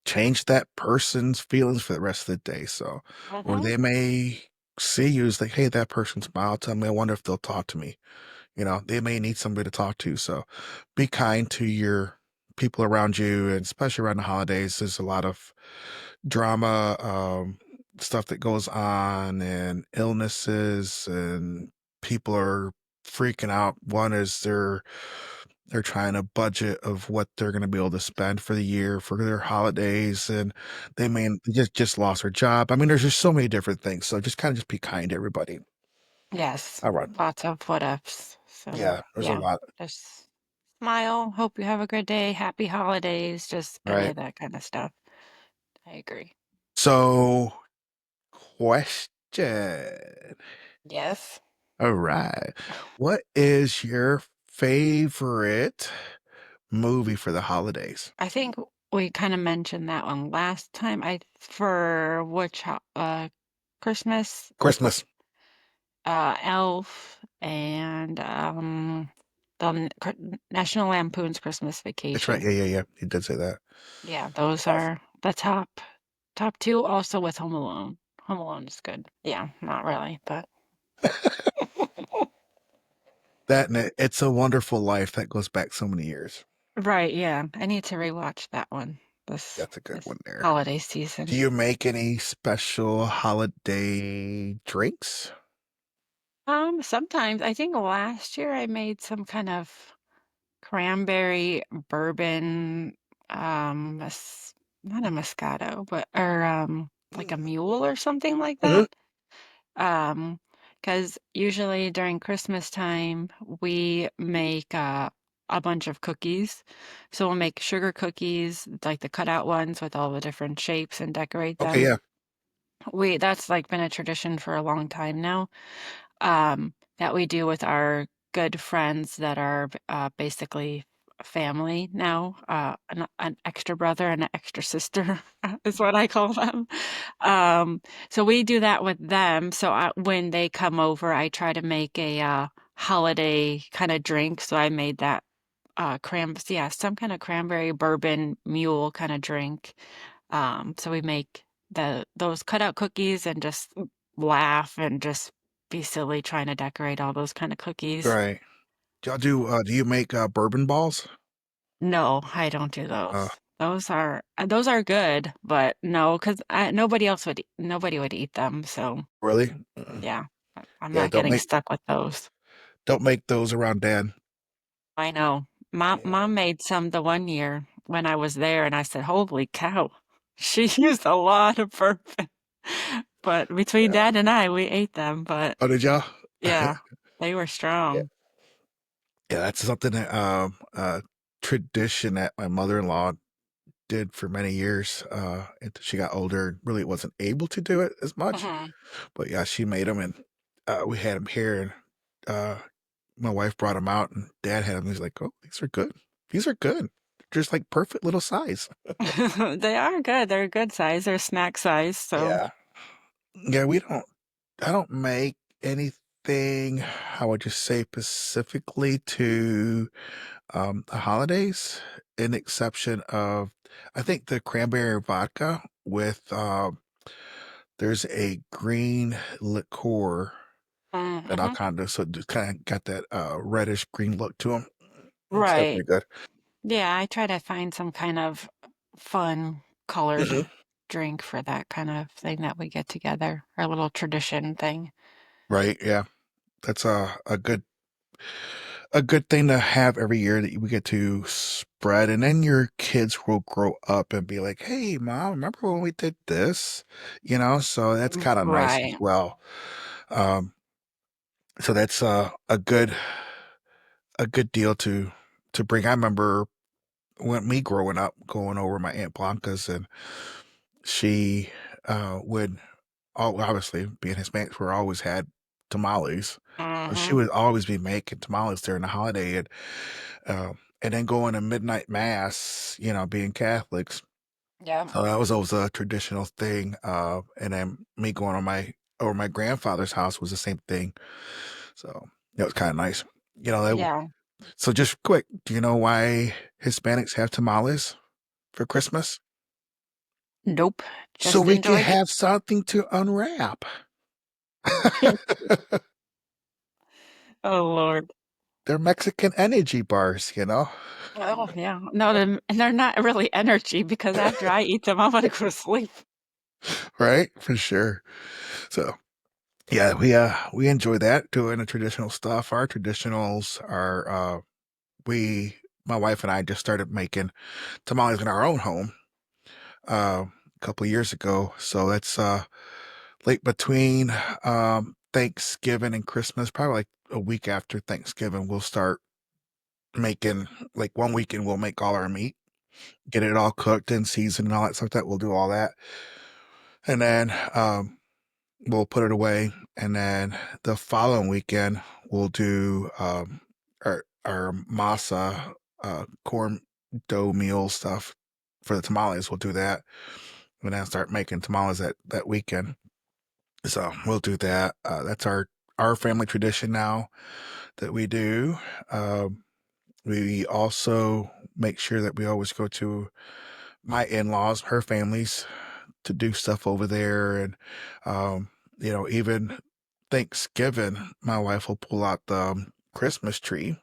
change that person's feelings for the rest of the day. So, or Hmm. they may see you as like, hey, that person smiled. Tell me, I wonder if they'll talk to me. They may need somebody to talk to. So be kind to your people around you, and especially around the holidays. There's a lot of drama, stuff that goes on, and illnesses, and people are freaking out. One is they're trying to budget of what they're going to be able to spend for the year for their holidays, and they just lost their job. I mean, there's just so many different things. So just kind of just be kind to everybody. Yes. All right. Lots of what ifs. So, Yeah, there's a yeah, lot. just smile. Hope you have a good day. Happy holidays. Just any Right. of that kind of stuff. I agree. So, question. Yes. All right. What is your favorite movie for the holidays? I think we kind of mentioned that one last time. For Christmas, Christmas. Elf, and National Lampoon's Christmas That's right. Vacation. Yeah, yeah, yeah. You did say that. Yeah, those Awesome. are the top two. Also with Home Alone. Home Alone is good. Yeah, not really, but That and It's a Wonderful Life that goes back so many years. right. Yeah, I need to rewatch that one That's a good this one there. holiday Do season. you make any special holiday drinks? Sometimes I think last year I made some kind of cranberry bourbon, not a Moscato, but or like a mule or something like Mhm. that. Because usually during Christmas time we make a bunch of cookies. So we'll make sugar cookies, like the cutout ones with all the different shapes and decorate Okay, them. yeah. We That's like been a tradition for a long time now, that we do with our good friends that are basically family now. An extra brother and an extra sister is what I call them. Um, so we do that with them. So when they come over, I try to make a holiday kind of drink. So I made that some kind of cranberry bourbon mule kind of drink. So we make the those cutout cookies and just laugh and just be silly trying to decorate all those kind of cookies. Right. Do you make, bourbon balls? No, I don't do Uh, those. Those are good, but no, 'cause nobody would eat them, so, really? Mm-mm. yeah, I'm Yeah, not getting stuck with those. don't make those around dad. I know. Yeah, Mom made some the one year when I was there, and I said, "Holy cow." She used a lot of bourbon. But between yeah. dad and I, we ate them, but Oh, did y'all? yeah, they were Yeah. strong. Yeah, that's something that, tradition that my mother-in-law did for many years, until she got older and really wasn't able to do it as much. Mhm. But yeah, she made them and, we had them here and, uh, my wife brought them out and dad had them. He's like, "Oh, these are good. These are good. Just like perfect little size." They are good, they're a good size, they're snack size, so Yeah. Yeah, I don't make anything, how would you say, specifically to, the holidays, an exception of, I think the cranberry vodka with, there's a green liqueur that I'll mhm. kinda so just kinda got that, reddish green look to them. It's Right. definitely good. Yeah, I try to find some kind of fun colored Mhm. drink for that kind of thing that we get together, our little tradition thing. Right, yeah. That's a good thing to have every year that we get to spread, and then your kids will grow up and be like, "Hey, mom, remember when we did this?" You know, so that's kinda nice as Right. well. Um, so that's, a good deal to bring. I remember when me growing up, going over my Aunt Blanca's, and she, would obviously, being Hispanics, we always had tamales. So she Mhm. would always be making tamales during the holiday, and then going to midnight mass, you know, being Catholics. Yeah. So that was always a traditional thing. And then me going on my over my grandfather's house was the same thing. So that was kind of nice. You know, Yeah. so just quick, do you know why Hispanics have tamales for Christmas? Nope. So Just we can enjoy the have something to unwrap. Oh, Lord. They're Mexican energy bars, you know? Oh, yeah. No, and they're not really energy because after I eat them, I'm gonna go to sleep. Right? For sure. So yeah, we enjoy that, doing the traditional stuff. Our traditionals are, we my wife and I just started making tamales in our own home, a couple of years ago. So that's, late between, Thanksgiving and Christmas, probably like a week after Thanksgiving, we'll start making, like, one weekend, we'll make all our meat, get it all cooked and seasoned and all that stuff like that. We'll do all that. And then, we'll put it away, and then the following weekend, we'll do, our masa, corn dough meal stuff for the tamales. We'll do that, and then start making tamales that weekend. So we'll do that. That's our family tradition now that we do. Um, we also make sure that we always go to my in-laws, her families, to do stuff over there, and, um, even Thanksgiving, my wife will pull out the, Christmas tree,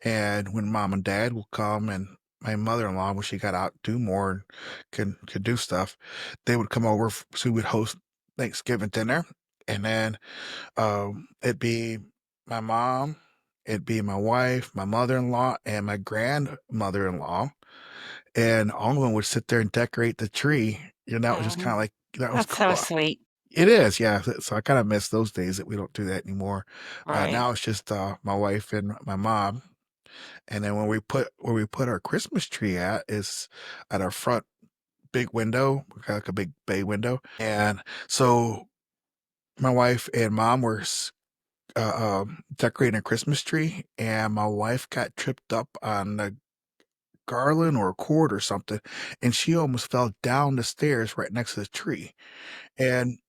and when mom and dad will come, and my mother-in-law, when she got out, do more and could do stuff, they would come over, so we would host Thanksgiving dinner, and then, it'd be my mom, it'd be my wife, my mother-in-law, and my grandmother-in-law, and all of them would sit there and decorate the tree, and that was just kinda Mhm. like that was That's so cool. sweet. It is, yeah, so I kinda miss those days that we don't do that anymore. Right. Now it's just, my wife and my mom, and then when where we put our Christmas tree at is at our front big window. We got, like, a big bay window, and so my wife and mom were decorating a Christmas tree, and my wife got tripped up on the garland or a cord or something, and she almost fell down the stairs right next to the tree, and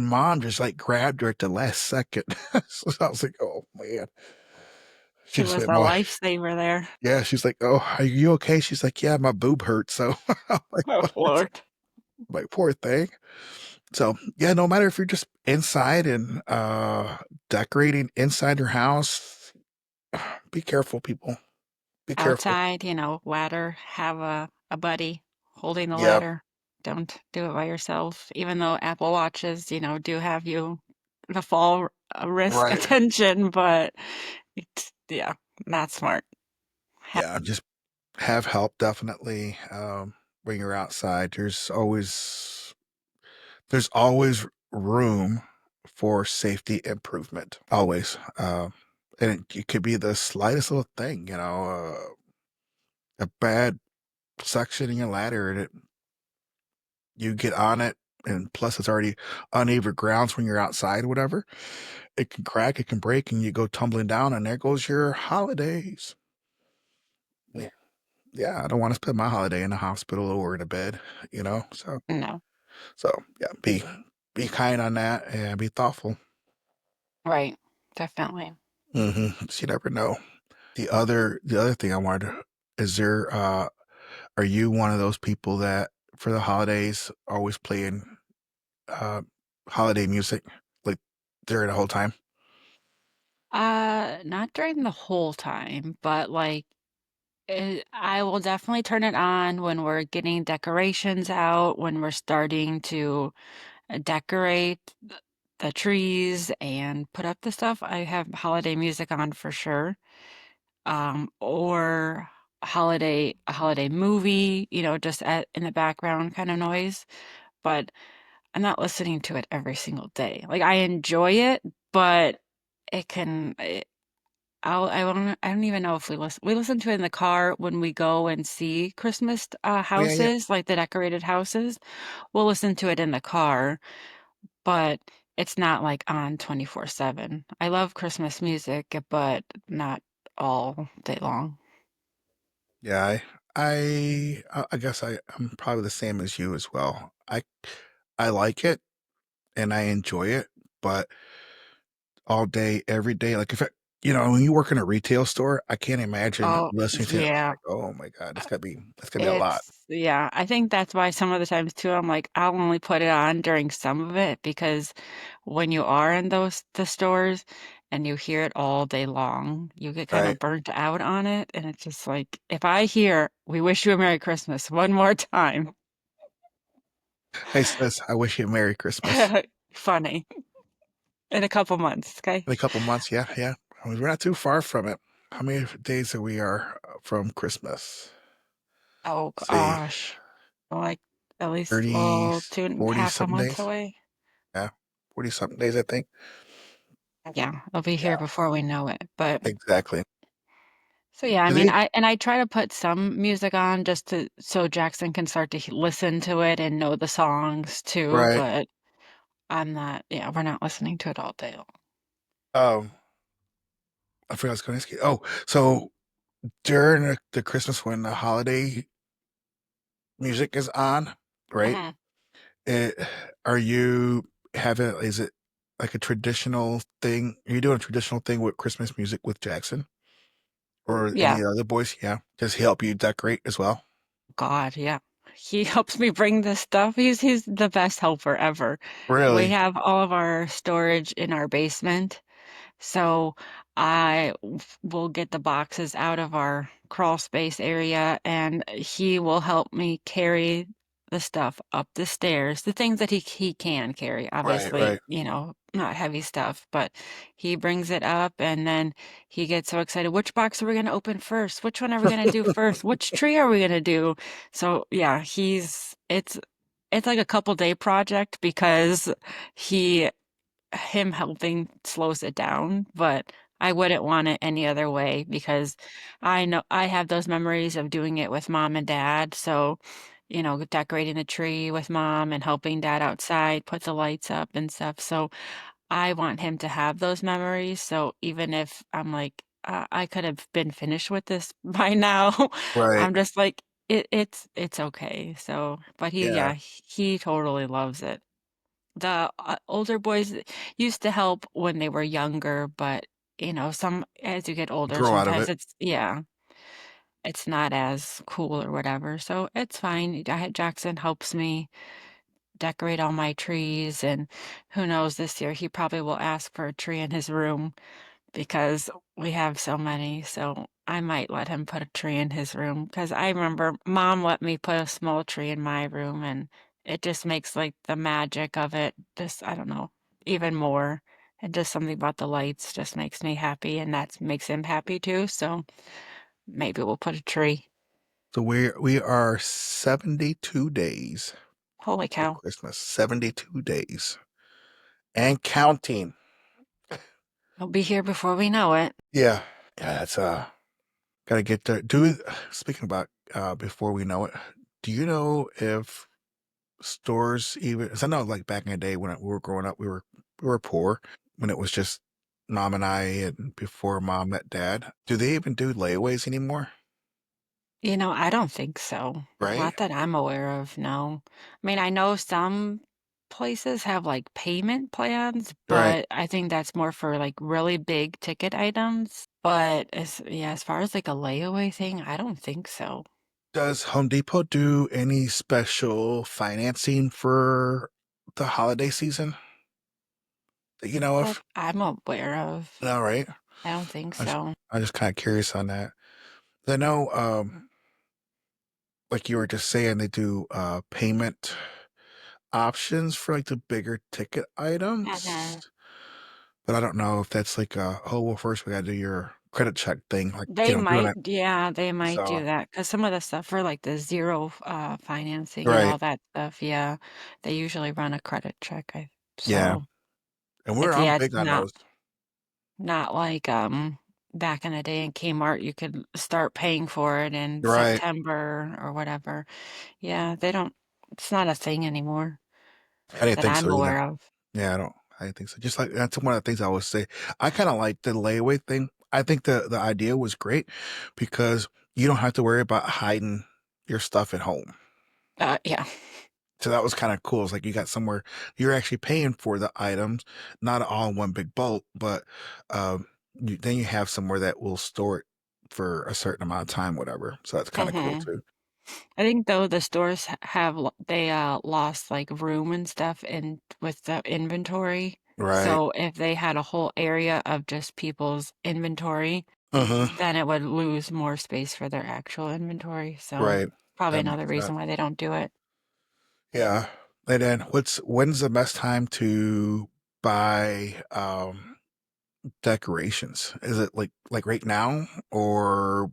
mom just, like, grabbed her at the last second. So I was like, "Oh, man." She She just was said, a lifesaver there. yeah, she's like, "Oh, are you okay?" She's like, "Yeah, my boob hurts." So I'm like, Oh, "What?" Lord. Like, poor thing. So, yeah, no matter if you're just inside and decorating inside your house, be careful, people. Be careful. Outside, ladder, have a buddy holding the Yeah, ladder. Don't do it by yourself, even though Apple Watches, do have you the fall risk right. attention, but it's, yeah, not smart. Yeah, just have help definitely. When you're outside, there's always room for safety improvement. Always. And it could be the slightest little thing, a bad section in your ladder, and you get on it, and plus it's already uneven grounds when you're outside, whatever. It can crack, it can break, and you go tumbling down, and there goes your holidays. Yeah, yeah, I don't want to spend my holiday in the hospital or in a bed, you know. So, No, so yeah, be kind on that and be thoughtful. right. Definitely. You never know. The other thing I wanted to, is there are you one of those people that for the holidays always playing uh holiday music like during the whole time? Not during the whole time, but like I will definitely turn it on when we're getting decorations out, when we're starting to decorate the trees and put up the stuff. I have holiday music on for sure. Or a holiday movie, just in the background kind of noise. But I'm not listening to it every single day. Like I enjoy it, but it can. I don't even know if we listen to it in the car when we go and see Christmas Oh yeah, yeah. houses, like the decorated houses. We'll listen to it in the car, but it's not like on 24/7. I love Christmas music, but not all day long. Yeah, I guess I'm probably the same as you as well. I like it and I enjoy it, but all day, every day, like if I, when you work in a retail store, I can't imagine Oh, listening to it. I'm yeah. like, oh my God, that's gotta be a lot. Yeah, I think that's why some of the times too, I'm like, I'll only put it on during some of it because when you are in the stores and you hear it all day long, you get kind Right. of burnt out on it. And it's just like, if I hear "We wish you a Merry Christmas" one more time, Hey sis, I wish you a Merry Christmas. funny, in a couple months, okay? In a couple months, yeah, yeah. I mean, we're not too far from it. How many days are we from Christmas? Oh Let's see, gosh, like at least, 30, well, two and a 40 half a something month days. away. Yeah, 40 something days, I think. Yeah, it'll be here Yeah, before we know it. But exactly. so yeah, I Do mean, they? I try to put some music on just to so Jackson can start to listen to it and know the songs too, Right. but yeah, we're not listening to it all day long. Um, I forgot I was going to ask you. Oh, so during the Christmas when the holiday music is on, right? Mhm. It, are you is it like a traditional thing? Are you doing a traditional thing with Christmas music with Jackson or any Yeah, other boys? Yeah. Does he help you decorate as well? God, yeah. He helps me bring this stuff. He's the best helper ever. We Really? have all of our storage in our basement. So will get the boxes out of our crawl space area and he will help me carry the stuff up the stairs, the things that he can carry, Right, obviously, right. not heavy stuff, but he brings it up and then he gets so excited. Which box are we going to open first? Which one are we going to do first? Which tree are we going to do? So yeah, it's like a couple day project because he him helping slows it down, but I wouldn't want it any other way because I know I have those memories of doing it with mom and dad. So, decorating the tree with mom and helping dad outside, put the lights up and stuff. So I want him to have those memories. So even if I'm like, I could have been finished with this by now, Right. I'm just like, it's okay. So, but Yeah. he totally loves it. The, older boys used to help when they were younger, but, some as you get older, Grow out of sometimes it. it's yeah. it's not as cool or whatever, so it's fine. Jackson helps me decorate all my trees, and who knows, this year he probably will ask for a tree in his room because we have so many, so I might let him put a tree in his room. Because I remember mom let me put a small tree in my room, and it just makes, like, the magic of it just, I don't know, even more, and just something about the lights just makes me happy, and that makes him happy too, so maybe we'll put a tree. So we are 72 days Holy to cow. Christmas. 72 days and counting. He'll be here before we know it. Yeah. Yeah, that's gotta get there. Speaking about before we know it, do you know if stores even 'cause I know like back in the day when we were growing up, we were poor when it was just mom and I and before mom met dad. Do they even do layaways anymore? I don't think so. Right? Not that I'm aware of, no. I mean, I know some places have, like, payment plans, Right. but I think that's more for, like, really big ticket items. But as far as, like, a layaway thing, I don't think so. Does Home Depot do any special financing for the holiday season that you know That of? I'm aware of. No, right? I don't think I just, so. I'm just kind of curious on that. I know, like you were just saying, they do payment options for like the bigger ticket Mhm. items, but I don't know if that's like oh well, first we got to do your credit check thing, like They doing might, it. yeah, they might So do that because some of the stuff for, like, the 0, financing and right, all that stuff, yeah, they usually run a credit check, yeah, so and yeah, I'm it's big on not those. not like, back in the day in Kmart, you could start paying for it in Right, September or whatever. Yeah, they don't it's not a thing anymore I didn't that think I'm so either. aware of. Yeah, I didn't think so. Just like that's one of the things I always say. I kind of like the layaway thing. I think the idea was great because you don't have to worry about hiding your stuff at home. Yeah. So that was kind of cool. It's like you got somewhere you're actually paying for the items, not all in one big bulk, but then you have somewhere that will store it for a certain amount of time, whatever. So that's kind of cool Mhm. too. I think though the stores have they lost like room and stuff in with the inventory. Right. So if they had a whole area of just people's inventory, Uh-huh. then it would lose more space for their actual inventory. So Right. probably That another makes reason sense. why they don't do it. Yeah. And then when's the best time to buy decorations? Is it like right now or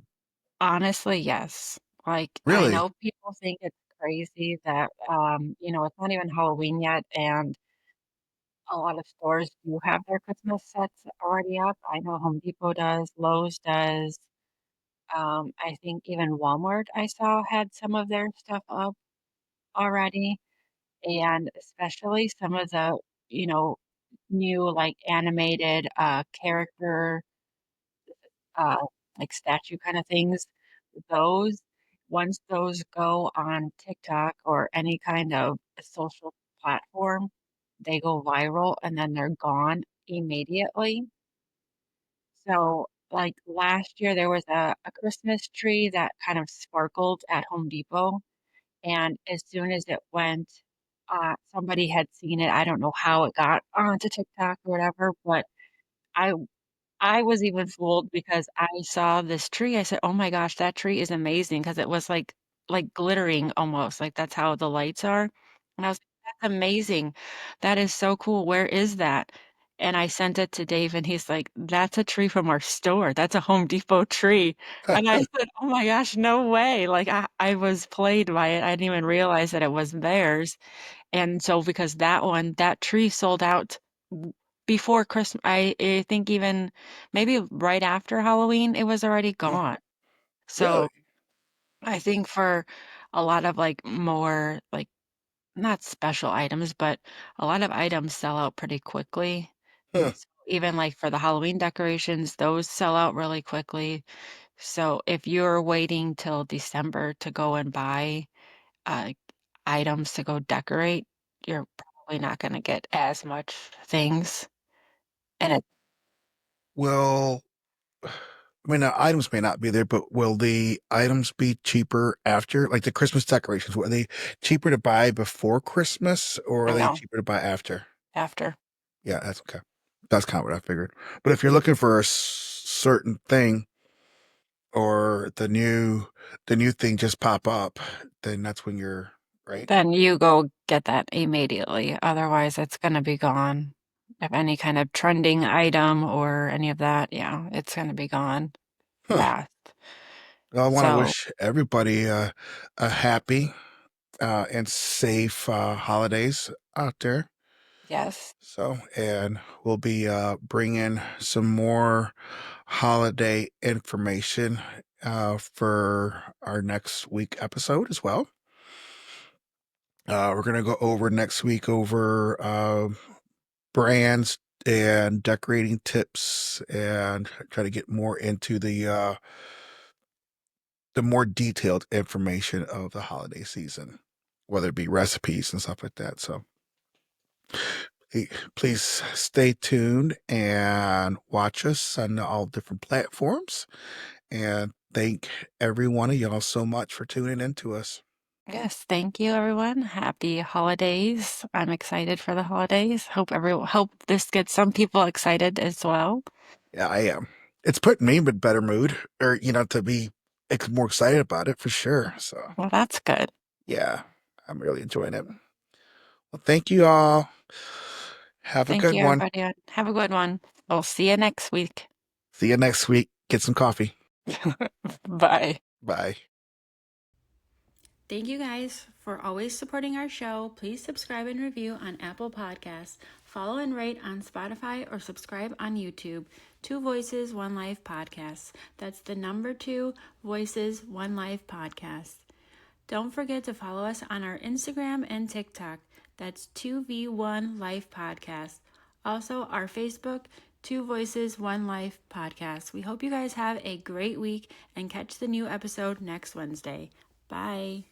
Honestly, yes. Like I really? know people think it's crazy that it's not even Halloween yet and a lot of stores do have their Christmas sets already up. I know Home Depot does, Lowe's does. I think even Walmart I saw had some of their stuff up already, and especially some of the, you know, new, like, animated, character, uh, like, statue kinda things. Those once those go on TikTok or any kind of social platform, they go viral and then they're gone immediately. So, like, last year, there was a Christmas tree that kind of sparkled at Home Depot, and as soon as it went, somebody had seen it. I don't know how it got onto TikTok or whatever, but I I was even fooled because I saw this tree. I said, "Oh my gosh, that tree is amazing," because it was, like, glittering almost, like, that's how the lights are, and I was like, "That's amazing. That is so cool. Where is that?" And I sent it to Dave, and he's like, "That's a tree from our store. That's a Home Depot tree." And I said, "Oh my gosh, no way." Like, I was played by it. I didn't even realize that it was theirs. And so because that tree sold out w before Christmas, I think even maybe right after Halloween, it was already Huh, gone. really? So, I think for a lot of, like, more, like, not special items, but a lot of items sell out pretty quickly. Huh. So even, like, for the Halloween decorations, those sell out really quickly. So if you're waiting till December to go and buy, uh, items to go decorate, you're probably not gonna get as much things, and it Well, I mean, the items may not be there, but will the items be cheaper after? Like the Christmas decorations, were they cheaper to buy before Christmas or are they No, cheaper to buy after? after. Yeah, that's okay. That's kind of what I figured. But if you're looking for a certain thing or the new thing just pop up, then that's when you're right. Then you go get that immediately, otherwise it's gonna be gone. If any kind of trending item or any of that, yeah, it's gonna be gone Huh. fast. Well, I want to So, wish everybody a happy and safe holidays out there. yes, So, and we'll be bringing some more holiday information for our next week episode as well. We're going to go over next week over brands and decorating tips and try to get more into the more detailed information of the holiday season, whether it be recipes and stuff like that. So please stay tuned and watch us on all different platforms. And thank every one of y'all so much for tuning in to us. yes, thank you, everyone. Happy holidays. I'm excited for the holidays. Hope this gets some people excited as well. Yeah, I am. It's putting me in a better mood, or to be more excited about it for sure. So Well, that's good. yeah, I'm really enjoying it. Well, thank you all. Have a Thank good you, one. everybody. Have a good one. We'll see you next week. See you next week. Get some coffee. Bye. Bye. Thank you guys for always supporting our show. Please subscribe and review on Apple Podcasts. Follow and rate on Spotify or subscribe on YouTube. Two Voices, One Life Podcast. That's the number two Voices, One Life Podcast. Don't forget to follow us on our Instagram and TikTok. That's 2V1 Life Podcast. Also, our Facebook, Two Voices, One Life Podcast. We hope you guys have a great week and catch the new episode next Wednesday. Bye.